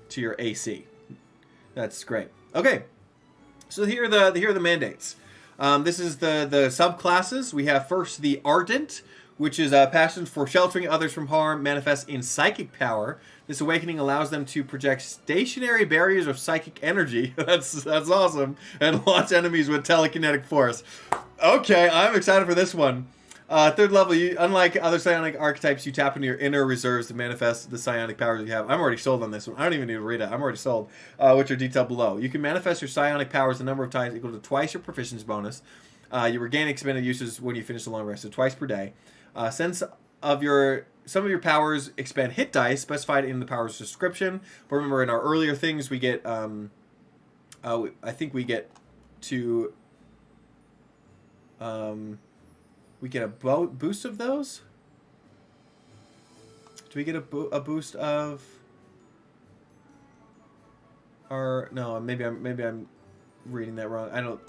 S1: to your AC. That's great. Okay, so here are the mandates. This is the subclasses. We have first the Ardent, which is a passion for sheltering others from harm, manifests in psychic power. This awakening allows them to project stationary barriers of psychic energy. That's awesome, and launch enemies with telekinetic force. Okay, I'm excited for this one. 3rd level, unlike other psionic archetypes, you tap into your inner reserves to manifest the psionic powers you have. I'm already sold on this one. I don't even need to read it. I'm already sold, which are detailed below. You can manifest your psionic powers a number of times equal to twice your proficiency bonus. You regain expended uses when you finish a long rest, so twice per day. Some of your powers expend hit dice specified in the powers description. But remember, in our earlier things, we get, I think we get to, we get a boost of those. Do we get a boost of our? No, maybe I'm reading that wrong. I don't.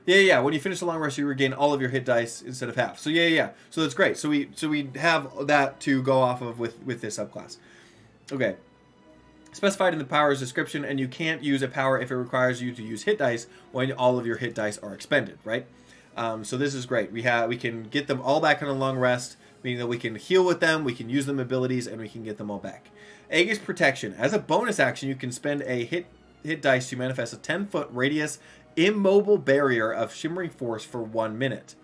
S1: Yeah. When you finish a long rest, you regain all of your hit dice instead of half. So yeah. So that's great. So we have that to go off of with this subclass. Okay. Specified in the power's description, and you can't use a power if it requires you to use hit dice when all of your hit dice are expended, right? So this is great. We can get them all back on a long rest, meaning that we can heal with them, we can use them abilities, and we can get them all back. Aegis Protection. As a bonus action, you can spend a hit dice to manifest a 10-foot radius immobile barrier of shimmering force for 1 minute.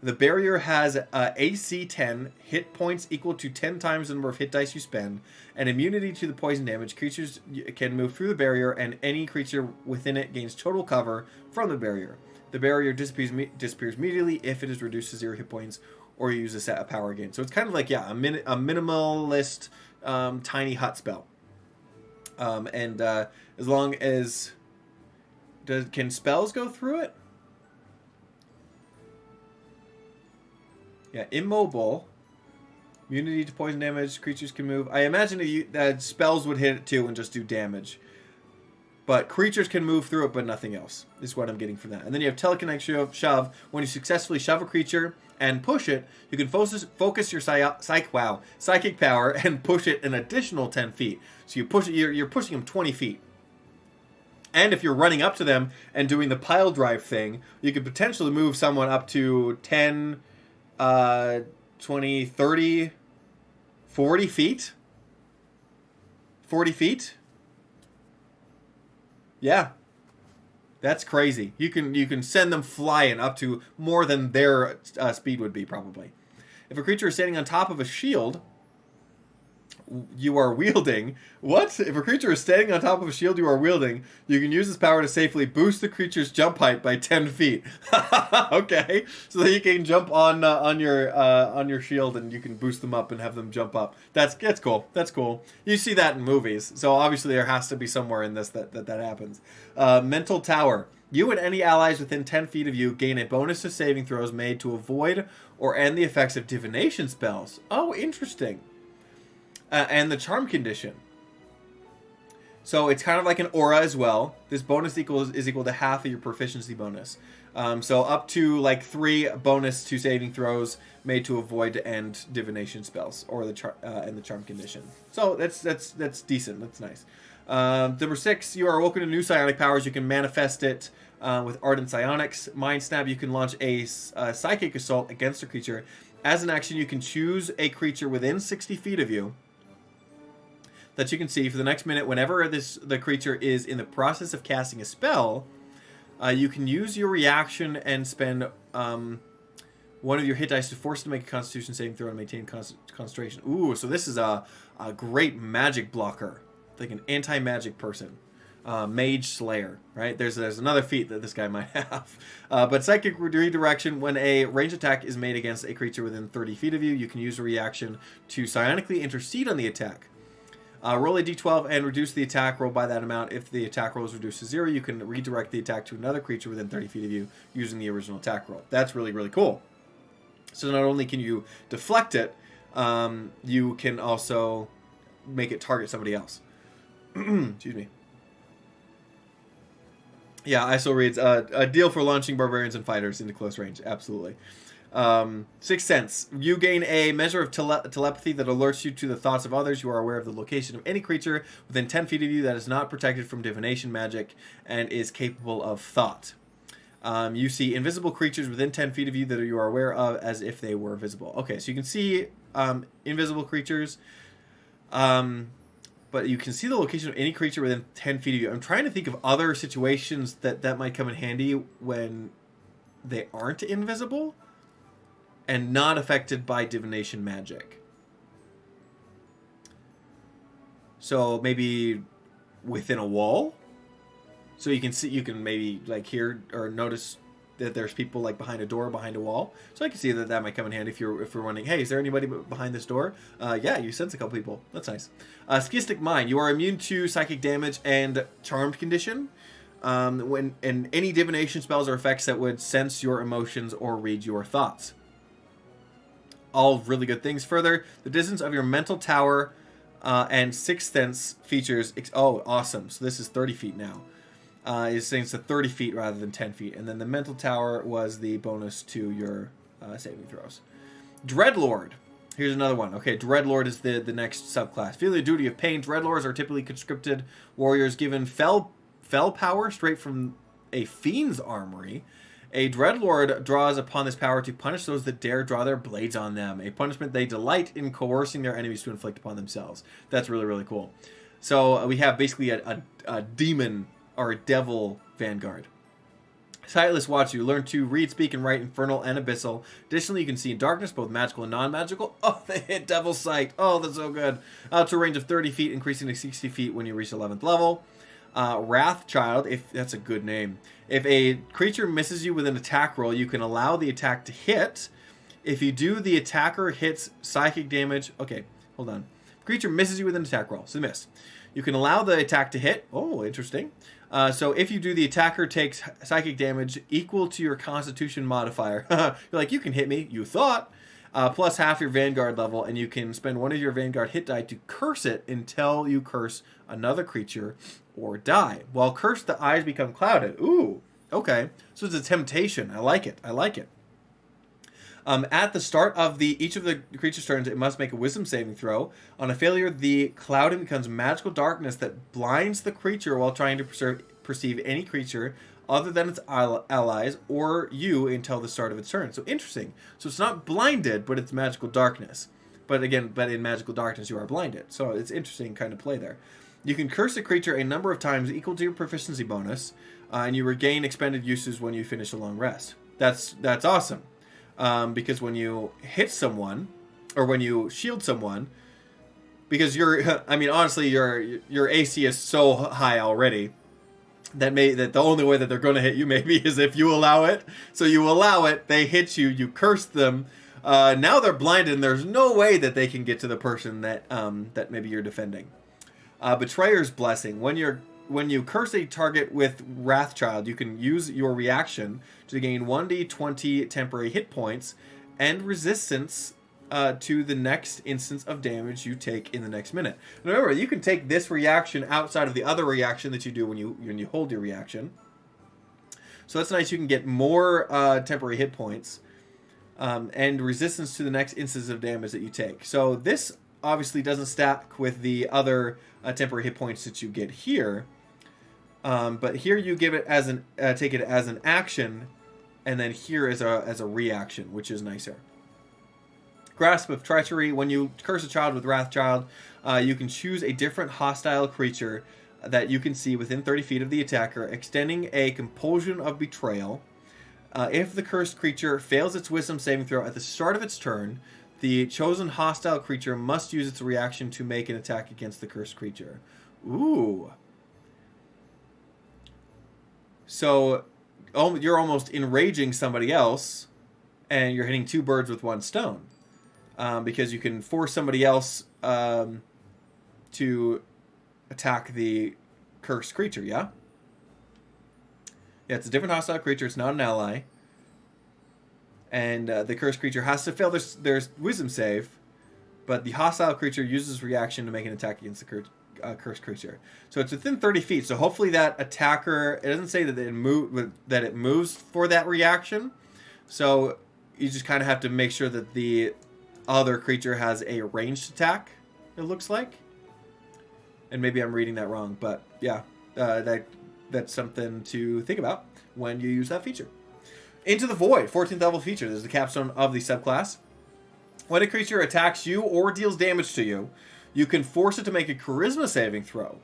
S1: The barrier has AC 10, hit points equal to 10 times the number of hit dice you spend, and immunity to the poison damage. Creatures can move through the barrier, and any creature within it gains total cover from the barrier. The barrier disappears immediately if it is reduced to 0 hit points or you use a power again. So it's kind of like, a minimalist tiny hut spell. And as long as... Can spells go through it? Yeah, immobile. Immunity to poison damage. Creatures can move. I imagine that spells would hit it too and just do damage. But creatures can move through it, but nothing else, is what I'm getting from that. And then you have telekinetic shove. When you successfully shove a creature and push it, you can focus your psychic power and push it an additional 10 feet. So you push it, you're pushing them 20 feet. And if you're running up to them and doing the pile drive thing, you could potentially move someone up to 10, 20, 30, 40 feet. 40 feet? Yeah. That's crazy. You can send them flying up to more than their speed would be, probably. If a creature is standing on top of a shield you are wielding... What? If a creature is standing on top of a shield you are wielding, you can use this power to safely boost the creature's jump height by 10 feet. Okay. So that you can jump on your shield and you can boost them up and have them jump up. That's cool. That's cool. You see that in movies. So obviously there has to be somewhere in this that happens. Mental Tower. You and any allies within 10 feet of you gain a bonus to saving throws made to avoid or end the effects of divination spells. Oh, interesting. And the charm condition. So it's kind of like an aura as well. This bonus is equal to half of your proficiency bonus. So up to like 3 bonus to saving throws made to avoid to end divination spells or and the charm condition. So that's decent. That's nice. Number 6, you are awoken to new psionic powers. You can manifest it with Ardent Psionics. Mind Snap, you can launch a psychic assault against a creature. As an action, you can choose a creature within 60 feet of you that you can see for the next minute. Whenever the creature is in the process of casting a spell, you can use your reaction and spend one of your hit dice to force it to make a Constitution saving throw and maintain concentration. Ooh, so this is a great magic blocker, like an anti-magic person. Mage Slayer, right? There's another feat that this guy might have. But Psychic Redirection, when a range attack is made against a creature within 30 feet of you, you can use a reaction to psionically intercede on the attack. Roll a d12 and reduce the attack roll by that amount. If the attack roll is reduced to 0, you can redirect the attack to another creature within 30 feet of you using the original attack roll. That's really, really cool. So not only can you deflect it, you can also make it target somebody else. Excuse me. Yeah, ISO reads, a deal for launching barbarians and fighters into close range. Absolutely. Sixth Sense. You gain a measure of telepathy that alerts you to the thoughts of others. You are aware of the location of any creature within 10 feet of you that is not protected from divination magic and is capable of thought. You see invisible creatures within 10 feet of you that you are aware of as if they were visible. Okay, so you can see invisible creatures. But you can see the location of any creature within 10 feet of you. I'm trying to think of other situations that might come in handy when they aren't invisible and not affected by divination magic. So maybe within a wall. So you can maybe like hear or notice that there's people like behind a door, behind a wall. So I can see that might come in handy if we're wondering, hey, is there anybody behind this door? Yeah, you sense a couple people. That's nice. Schistic Mind. You are immune to psychic damage and charmed condition. And any divination spells or effects that would sense your emotions or read your thoughts. All really good things. Further, the distance of your mental tower and Sixth Sense features. Oh, awesome. So this is 30 feet now. Is saying it's 30 feet rather than 10 feet. And then the mental tower was the bonus to your saving throws. Dreadlord. Here's another one. Okay, Dreadlord is the next subclass. Feeling the duty of pain. Dreadlords are typically conscripted warriors given fell power straight from a fiend's armory. A Dreadlord draws upon this power to punish those that dare draw their blades on them. A punishment they delight in coercing their enemies to inflict upon themselves. That's really, really cool. So we have basically a demon or a devil Vanguard. Sightless Watch. You learn to read, speak, and write Infernal and Abyssal. Additionally, you can see in darkness, both magical and non-magical. Oh, they hit Devil Sight. Oh, that's so good. Out to a range of 30 feet, increasing to 60 feet when you reach 11th level. Wrathchild, if that's a good name. If a creature misses you with an attack roll, you can allow the attack to hit. If you do, the attacker hits psychic damage. Okay, hold on. Creature misses you with an attack roll, so miss. You can allow the attack to hit. Oh, interesting. So if you do, the attacker takes psychic damage equal to your Constitution modifier. You're like, you can hit me, you thought. Plus half your Vanguard level, and you can spend one of your Vanguard hit die to curse it until you curse another creature or die. While cursed, the eyes become clouded. Ooh, okay. So it's a temptation. I like it. I like it. At the start of each of the creature's turns, it must make a wisdom saving throw. On a failure, the clouding becomes magical darkness that blinds the creature while trying to perceive any creature other than its allies or you until the start of its turn. So interesting. So it's not blinded, but it's magical darkness. But again, in magical darkness you are blinded. So it's interesting kind of play there. You can curse a creature a number of times equal to your proficiency bonus, and you regain expended uses when you finish a long rest. That's awesome. Because when you hit someone, or when you shield someone, because I mean, honestly, your AC is so high already that the only way that they're going to hit you maybe is if you allow it. So you allow it, they hit you, you curse them. Now they're blinded, and there's no way that they can get to the person that maybe you're defending. Betrayer's Blessing. When you curse a target with Wrathchild, you can use your reaction to gain 1d20 temporary hit points and resistance to the next instance of damage you take in the next minute. Remember, you can take this reaction outside of the other reaction that you do when you hold your reaction. So that's nice. You can get more temporary hit points and resistance to the next instance of damage that you take. So this obviously doesn't stack with the other temporary hit points that you get here. But here you give it as take it as an action, and then here as a reaction, which is nicer. Grasp of Treachery. When you curse a child with Wrathchild, you can choose a different hostile creature that you can see within 30 feet of the attacker, extending a compulsion of betrayal. If the cursed creature fails its wisdom saving throw at the start of its turn, the chosen hostile creature must use its reaction to make an attack against the cursed creature. Ooh. So you're almost enraging somebody else, and you're hitting two birds with one stone. Because you can force somebody else to attack the cursed creature, yeah? Yeah, it's a different hostile creature. It's not an ally. And the cursed creature has to fail their wisdom save, but the hostile creature uses reaction to make an attack against the cursed creature. So it's within 30 feet. So hopefully that attacker, it doesn't say that it moves for that reaction. So you just kind of have to make sure that the other creature has a ranged attack, it looks like. And maybe I'm reading that wrong, but yeah, that's something to think about when you use that feature. Into the Void, 14th level feature. This is the capstone of the subclass. When a creature attacks you or deals damage to you, you can force it to make a charisma saving throw.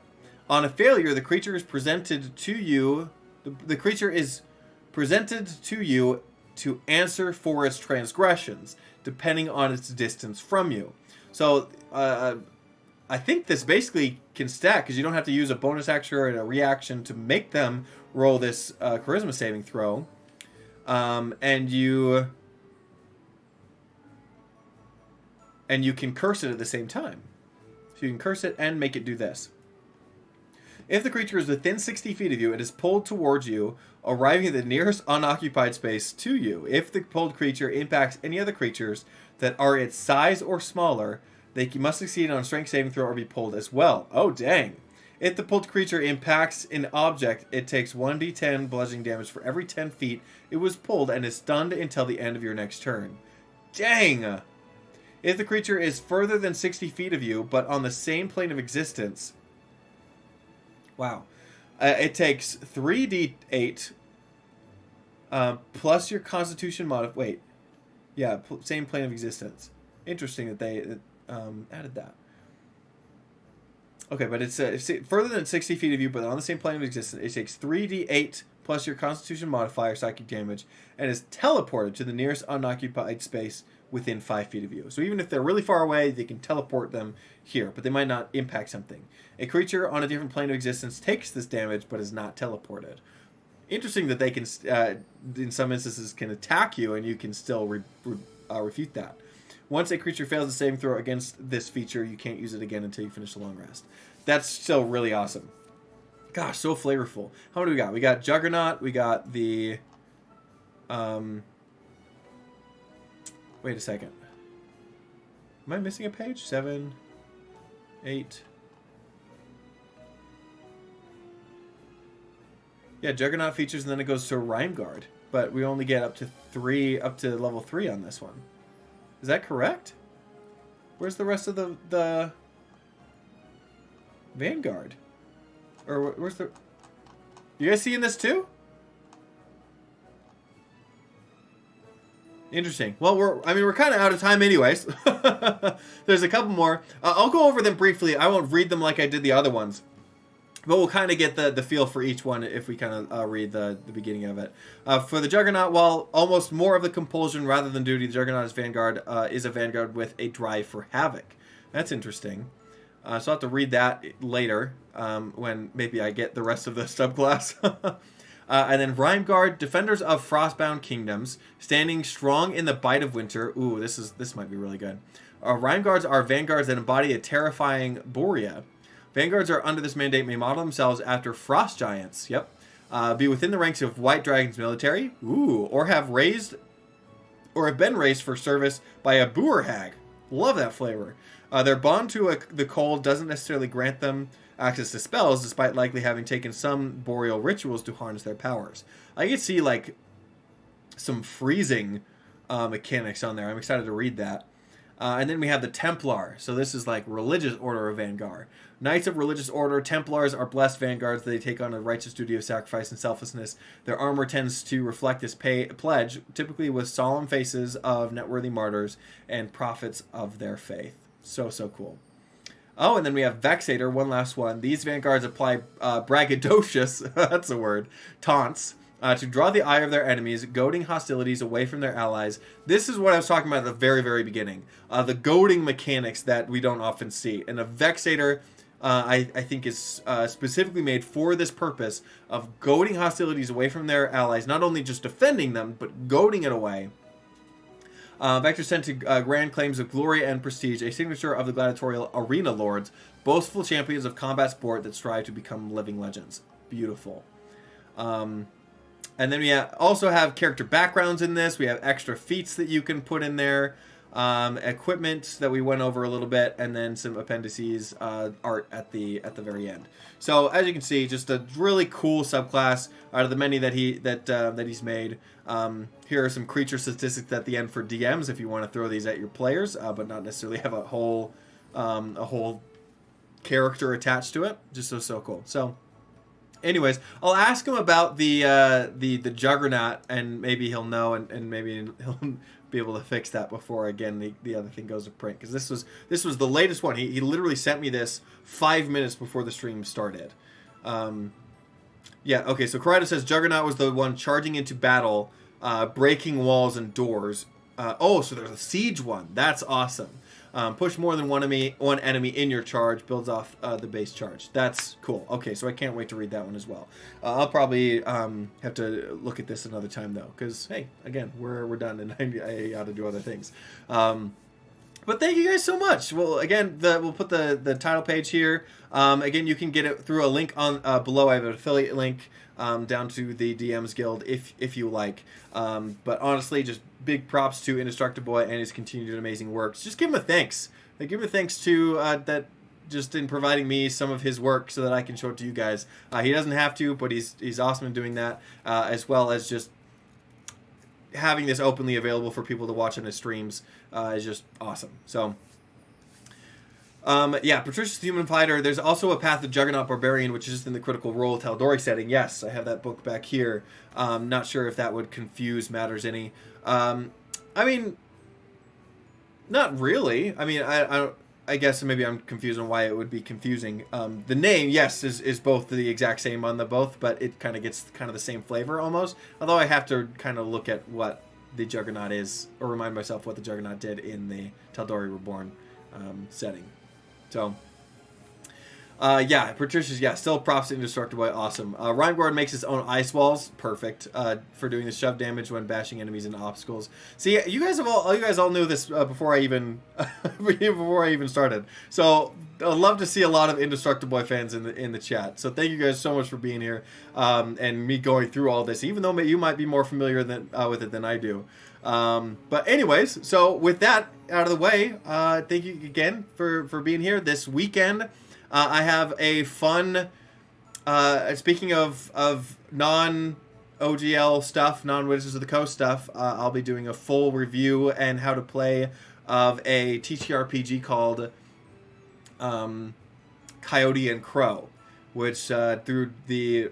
S1: On a failure, the creature is presented to you. The creature is presented to you to answer for its transgressions, depending on its distance from you. So I think this basically can stack, because you don't have to use a bonus action or a reaction to make them roll this charisma saving throw. And you can curse it at the same time. So you can curse it and make it do this. If the creature is within 60 feet of you, it is pulled towards you, arriving at the nearest unoccupied space to you. If the pulled creature impacts any other creatures that are its size or smaller, they must succeed on a strength saving throw or be pulled as well. Oh, dang. If the pulled creature impacts an object, it takes 1d10 bludgeoning damage for every 10 feet it was pulled and is stunned until the end of your next turn. Dang! If the creature is further than 60 feet of you, but on the same plane of existence... Wow. It takes 3d8 plus your constitution mod... Wait. Yeah, same plane of existence. Interesting that they added that. Okay, but it's further than 60 feet of you, but on the same plane of existence. It takes 3d8 plus your constitution modifier, psychic damage, and is teleported to the nearest unoccupied space within 5 feet of you. So even if they're really far away, they can teleport them here, but they might not impact something. A creature on a different plane of existence takes this damage, but is not teleported. Interesting that they can, in some instances, can attack you, and you can still refute that. Once a creature fails a saving throw against this feature, you can't use it again until you finish the long rest. That's still really awesome. Gosh, so flavorful. How many do we got? We got Juggernaut. We got the... Wait a second. Am I missing a page? 7, 8... Yeah, Juggernaut features, and then it goes to Vanguard. But we only get up to level 3 on this one. Is that correct? Where's the rest of the Vanguard? Or where's the... You guys seeing this too? Interesting. Well, we're kind of out of time anyways. There's a couple more. I'll go over them briefly. I won't read them like I did the other ones. But we'll kind of get the feel for each one if we kind of read the beginning of it. For the Juggernaut, while almost more of the compulsion rather than duty, the Juggernaut is a Vanguard with a drive for havoc. That's interesting. So I'll have to read that later when maybe I get the rest of the subclass. And then Rhineguard, defenders of Frostbound Kingdoms, standing strong in the bite of winter. Ooh, this might be really good. Rhineguards are Vanguards that embody a terrifying Borea. Vanguards are under this mandate may model themselves after Frost Giants. Yep. Be within the ranks of White Dragon's military. Ooh, or have been raised for service by a Boer hag. Love that flavor. Their bond to the cold doesn't necessarily grant them access to spells, despite likely having taken some boreal rituals to harness their powers. I can see like some freezing mechanics on there. I'm excited to read that. And then we have the Templar. So this is like religious order of Vanguard. Knights of religious order. Templars are blessed vanguards. They take on a righteous duty of sacrifice and selflessness. Their armor tends to reflect this pledge, typically with solemn faces of networthy martyrs and prophets of their faith. So cool. Oh, and then we have Vexator, one last one. These vanguards apply braggadocious, that's a word, taunts, to draw the ire of their enemies, goading hostilities away from their allies. This is what I was talking about at the very, very beginning. The goading mechanics that we don't often see. And a Vexator, I think, is specifically made for this purpose of goading hostilities away from their allies, not only just defending them, but goading it away. Vector sent to grand claims of glory and prestige, a signature of the gladiatorial arena lords, boastful champions of combat sport that strive to become living legends. Beautiful. And then we also have character backgrounds in this. We have extra feats that you can put in there, equipment that we went over a little bit, and then some appendices, art at the very end. So as you can see, just a really cool subclass out of the many that he's made. Here are some creature statistics at the end for DMs if you want to throw these at your players, but not necessarily have a whole character attached to it. Just so cool. So, anyways, I'll ask him about the Juggernaut, and maybe he'll know, and maybe he'll be able to fix that before again the other thing goes to print, because this was the latest one. He literally sent me this 5 minutes before the stream started. Yeah, okay, so Corrado says Juggernaut was the one charging into battle, breaking walls and doors. So there's a siege one. That's awesome. Push more than one enemy in your charge, builds off the base charge. That's cool. Okay, so I can't wait to read that one as well. I'll probably have to look at this another time, though, because, hey, again, we're done, and I got to do other things. But thank you guys so much. Well, again, we'll put the title page here. Again, you can get it through a link on below. I have an affiliate link down to the DMs Guild if you like. But honestly, just big props to Indestructoboy and his continued amazing works. Just give him a thanks. Give him a thanks to that just in providing me some of his work so that I can show it to you guys. He doesn't have to, but he's awesome in doing that, as well as just having this openly available for people to watch on his streams is just awesome. So, yeah, Patricia's Human Fighter. There's also a Path of Juggernaut Barbarian, which is just in the Critical Role Tal'Dorei setting. Yes, I have that book back here. Not sure if that would confuse matters any. I mean, not really. I mean, I guess maybe I'm confused on why it would be confusing. The name, yes, is both the exact same on the both, but it kind of gets kind of the same flavor almost. Although I have to kind of look at what the Juggernaut is, or remind myself what the Juggernaut did in the Tal'Dorei Reborn setting. So, yeah, Patricia's, still props to Indestructoboy, awesome. Rhineguard makes his own ice walls, perfect, for doing the shove damage when bashing enemies into obstacles. See, you guys all knew this before I even started. So I'd love to see a lot of Indestructoboy fans in the chat. So thank you guys so much for being here, and me going through all this, even though you might be more familiar with it than I do. But anyways, so with that out of the way, thank you again for being here this weekend. I have a fun, speaking of non-OGL stuff, non-Wizards of the Coast stuff, I'll be doing a full review and how to play of a TTRPG called Coyote and Crow, which through the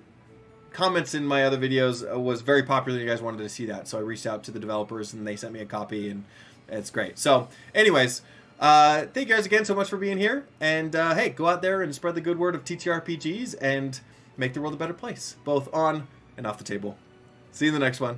S1: comments in my other videos was very popular. You guys wanted to see that, so I reached out to the developers and they sent me a copy, and it's great. So anyways, thank you guys again so much for being here, and hey, go out there and spread the good word of TTRPGs and make the world a better place, both on and off the table. See you in the next one.